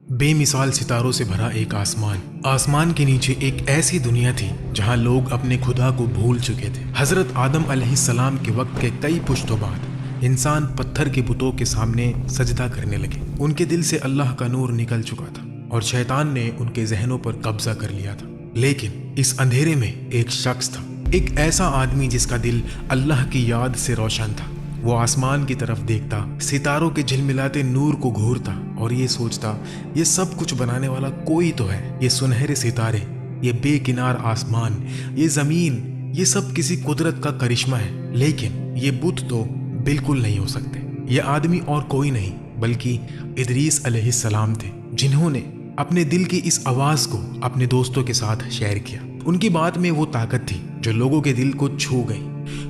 بے مثال ستاروں سے بھرا ایک آسمان کے نیچے ایک ایسی دنیا تھی جہاں لوگ اپنے خدا کو بھول چکے تھے۔ حضرت آدم علیہ السلام کے وقت کے کئی پشتوں بعد انسان پتھر کے بتوں کے سامنے سجدہ کرنے لگے۔ ان کے دل سے اللہ کا نور نکل چکا تھا اور شیطان نے ان کے ذہنوں پر قبضہ کر لیا تھا۔ لیکن اس اندھیرے میں ایک شخص تھا، ایک ایسا آدمی جس کا دل اللہ کی یاد سے روشن تھا۔ وہ آسمان کی طرف دیکھتا، ستاروں کے جھلملاتے نور کو گھورتا اور یہ سوچتا، یہ سب کچھ بنانے والا کوئی تو ہے۔ یہ سنہرے ستارے، یہ بے کنار آسمان، یہ زمین، یہ سب کسی قدرت کا کرشمہ ہے۔ لیکن یہ بت تو بالکل نہیں ہو سکتے۔ یہ آدمی اور کوئی نہیں بلکہ ادریس علیہ السلام تھے، جنہوں نے اپنے دل کی اس آواز کو اپنے دوستوں کے ساتھ شیئر کیا۔ ان کی بات میں وہ طاقت تھی جو لوگوں کے دل کو چھو گئی۔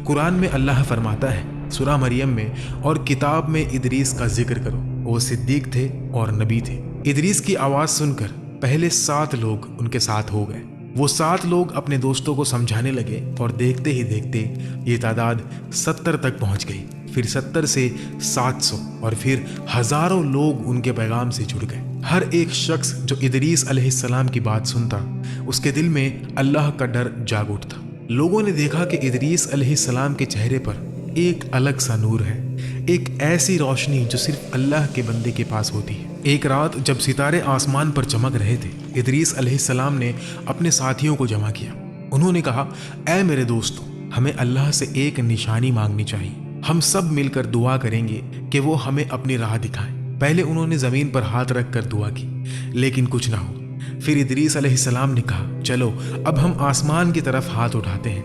قرآن میں اللہ فرماتا ہے سورہ مریم میں، اور کتاب میں ادریس کا ذکر کرو، وہ صدیق تھے اور نبی تھے۔ ادریس کی آواز سن کر پہلے 7 لوگ ان کے ساتھ ہو گئے۔ وہ 7 لوگ اپنے دوستوں کو سمجھانے لگے اور دیکھتے ہی دیکھتے یہ تعداد 70 تک پہنچ گئی۔ پھر 70 سے 700 اور پھر ہزاروں لوگ ان کے پیغام سے جڑ گئے۔ ہر ایک شخص جو ادریس علیہ السلام کی بات سنتا، اس کے دل میں اللہ کا ڈر جاگ اٹھتا۔ لوگوں نے دیکھا کہ ادریس علیہ السلام کے چہرے پر ایک الگ سا نور ہے، ایک ایسی روشنی جو صرف اللہ کے بندے کے پاس ہوتی ہے۔ ایک رات جب ستارے آسمان پر چمک رہے تھے، ادریس علیہ السلام نے اپنے ساتھیوں کو جمع کیا۔ انہوں نے کہا، اے میرے دوستو، ہمیں اللہ سے ایک نشانی مانگنی چاہیے۔ ہم سب مل کر دعا کریں گے کہ وہ ہمیں اپنی راہ دکھائیں۔ پہلے انہوں نے زمین پر ہاتھ رکھ کر دعا کی، لیکن کچھ نہ ہوا۔ پھر ادریس علیہ السلام نے کہا، چلو اب ہم آسمان کی طرف ہاتھ اٹھاتے ہیں۔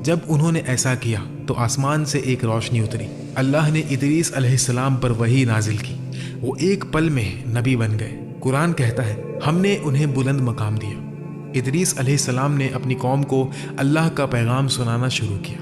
جب انہوں نے ایسا کیا تو آسمان سے ایک روشنی اتری۔ اللہ نے ادریس علیہ السلام پر وحی نازل کی۔ وہ ایک پل میں نبی بن گئے۔ قرآن کہتا ہے، ہم نے انہیں بلند مقام دیا۔ ادریس علیہ السلام نے اپنی قوم کو اللہ کا پیغام سنانا شروع کیا۔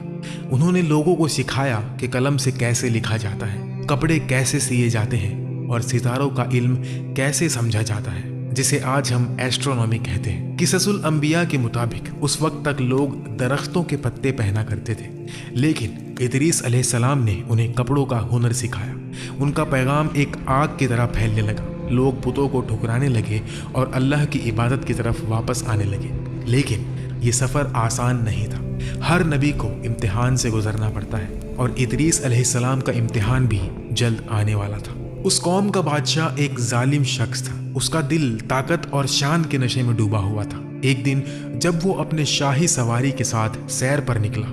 انہوں نے لوگوں کو سکھایا کہ قلم سے کیسے لکھا جاتا ہے، کپڑے کیسے سیے جاتے ہیں اور ستاروں کا علم کیسے سمجھا جاتا ہے، جسے آج ہم ایسٹرونومی کہتے ہیں۔ قصص الانبیاء کے مطابق اس وقت تک لوگ درختوں کے پتے پہنا کرتے تھے، لیکن ادریس علیہ السلام نے انہیں کپڑوں کا ہنر سکھایا۔ ان کا پیغام ایک آگ کی طرح پھیلنے لگا۔ لوگ بتوں کو ٹھکرانے لگے اور اللہ کی عبادت کی طرف واپس آنے لگے۔ لیکن یہ سفر آسان نہیں تھا۔ ہر نبی کو امتحان سے گزرنا پڑتا ہے، اور ادریس علیہ السلام کا امتحان بھی جلد آنے والا تھا۔ اس قوم کا بادشاہ ایک ظالم شخص تھا۔ اس کا دل طاقت اور شان کے نشے میں ڈوبا ہوا تھا۔ ایک دن جب وہ اپنے شاہی سواری کے ساتھ سیر پر نکلا،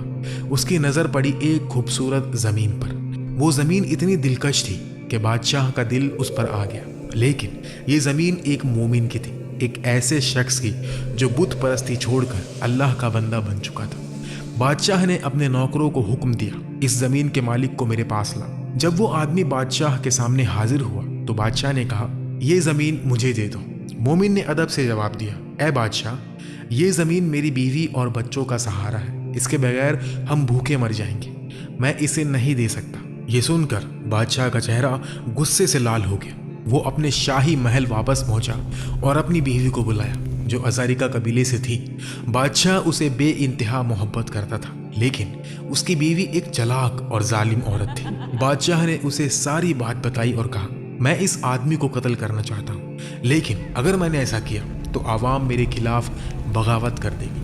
اس کی نظر پڑی ایک خوبصورت زمین پر۔ وہ زمین اتنی دلکش تھی کہ بادشاہ کا دل اس پر آ گیا۔ لیکن یہ زمین ایک مومن کی تھی، ایک ایسے شخص کی جو بت پرستی چھوڑ کر اللہ کا بندہ بن چکا تھا۔ بادشاہ نے اپنے نوکروں کو حکم دیا، اس زمین کے مالک کو میرے پاس لا۔ جب وہ آدمی بادشاہ کے سامنے حاضر ہوا تو بادشاہ نے کہا، یہ زمین مجھے دے دو۔ مومن نے ادب سے جواب دیا، اے بادشاہ، یہ زمین میری بیوی اور بچوں کا سہارا ہے، اس کے بغیر ہم بھوکے مر جائیں گے، میں اسے نہیں دے سکتا۔ یہ سن کر بادشاہ کا چہرہ غصے سے لال ہو گیا۔ وہ اپنے شاہی محل واپس پہنچا اور اپنی بیوی کو بلایا جو ازاریکا قبیلے سے تھی۔ بادشاہ اسے بے انتہا محبت کرتا تھا، لیکن اس کی بیوی ایک چلاک اور ظالم عورت تھی۔ بادشاہ نے اسے ساری بات بتائی اور کہا، میں اس آدمی کو قتل کرنا چاہتا ہوں، لیکن اگر میں نے ایسا کیا تو عوام میرے خلاف بغاوت کر دے گی۔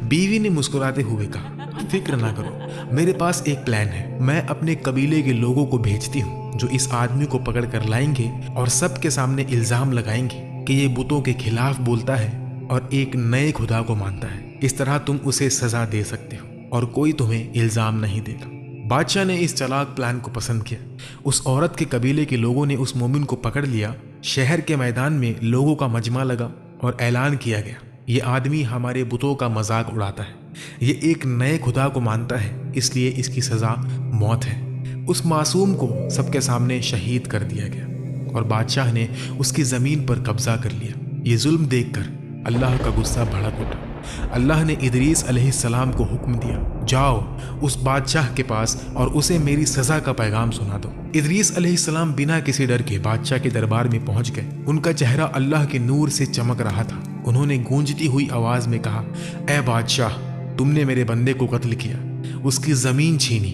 بیوی نے مسکراتے ہوئے کہا، فکر نہ کرو، میرے پاس ایک پلان ہے۔ میں اپنے قبیلے کے لوگوں کو بھیجتی ہوں جو اس آدمی کو پکڑ کر لائیں گے اور سب کے سامنے الزام لگائیں گے کہ یہ بتوں کے خلاف بولتا ہے اور ایک نئے خدا کو مانتا ہے۔ اس طرح تم اسے سزا دے سکتے ہو اور کوئی تمہیں الزام نہیں دے گا۔ بادشاہ نے اس چلاک پلان کو پسند کیا۔ اس عورت کے قبیلے کے لوگوں نے اس مومن کو پکڑ لیا۔ شہر کے میدان میں لوگوں کا مجمع لگا اور اعلان کیا گیا، یہ آدمی ہمارے بتوں کا مذاق اڑاتا ہے، یہ ایک نئے خدا کو مانتا ہے، اس لیے اس کی سزا موت ہے۔ اس معصوم کو سب کے سامنے شہید کر دیا گیا اور بادشاہ نے اس کی زمین پر قبضہ کر لیا۔ یہ ظلم دیکھ کر اللہ کا غصہ بھڑک اٹھا۔ اللہ نے ادریس علیہ السلام کو حکم دیا، جاؤ اس بادشاہ کے پاس اور اسے میری سزا کا پیغام سنا دو۔ ادریس علیہ السلام بنا کسی ڈر کے بادشاہ کے دربار میں پہنچ گئے۔ ان کا چہرہ اللہ کے نور سے چمک رہا تھا۔ انہوں نے گونجتی ہوئی آواز میں کہا، اے بادشاہ، تم نے میرے بندے کو قتل کیا، اس کی زمین چھینی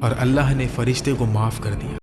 اور اللہ نے فرشتے کو معاف کر دیا۔